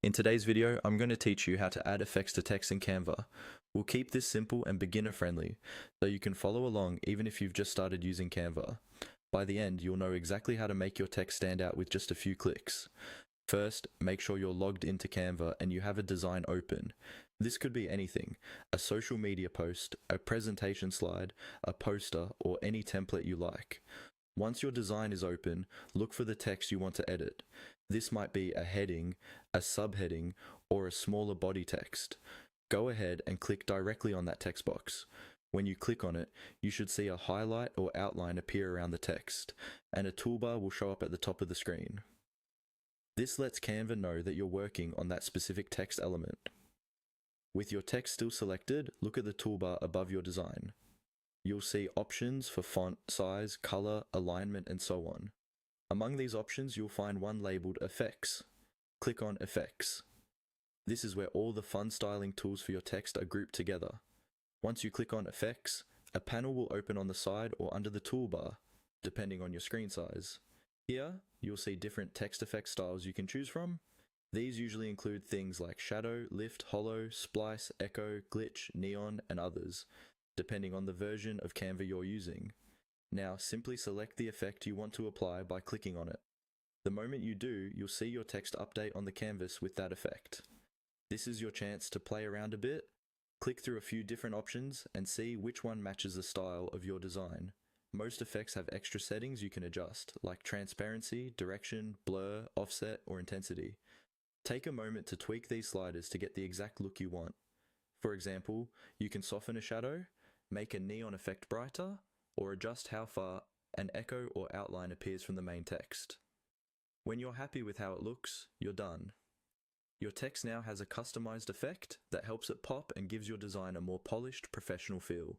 In today's video, I'm going to teach you how to add effects to text in Canva. We'll keep this simple and beginner friendly, so you can follow along even if you've just started using Canva. By the end, you'll know exactly how to make your text stand out with just a few clicks. First, make sure you're logged into Canva and you have a design open. This could be anything: a social media post, a presentation slide, a poster, or any template you like. Once your design is open, look for the text you want to edit. This might be a heading, a subheading, or a smaller body text. Go ahead and click directly on that text box. When you click on it, you should see a highlight or outline appear around the text, and a toolbar will show up at the top of the screen. This lets Canva know that you're working on that specific text element. With your text still selected, look at the toolbar above your design. You'll see options for font size, color, alignment, and so on. Among these options, you'll find one labeled Effects. Click on Effects. This is where all the fun styling tools for your text are grouped together. Once you click on Effects, a panel will open on the side or under the toolbar, depending on your screen size. Here, you'll see different text effect styles you can choose from. These usually include things like shadow, lift, hollow, splice, echo, glitch, neon, and others, depending on the version of Canva you're using. Now, simply select the effect you want to apply by clicking on it. The moment you do, you'll see your text update on the canvas with that effect. This is your chance to play around a bit, click through a few different options, and see which one matches the style of your design. Most effects have extra settings you can adjust, like transparency, direction, blur, offset, or intensity. Take a moment to tweak these sliders to get the exact look you want. For example, you can soften a shadow, make a neon effect brighter, or adjust how far an echo or outline appears from the main text. When you're happy with how it looks, you're done. Your text now has a customized effect that helps it pop and gives your design a more polished, professional feel.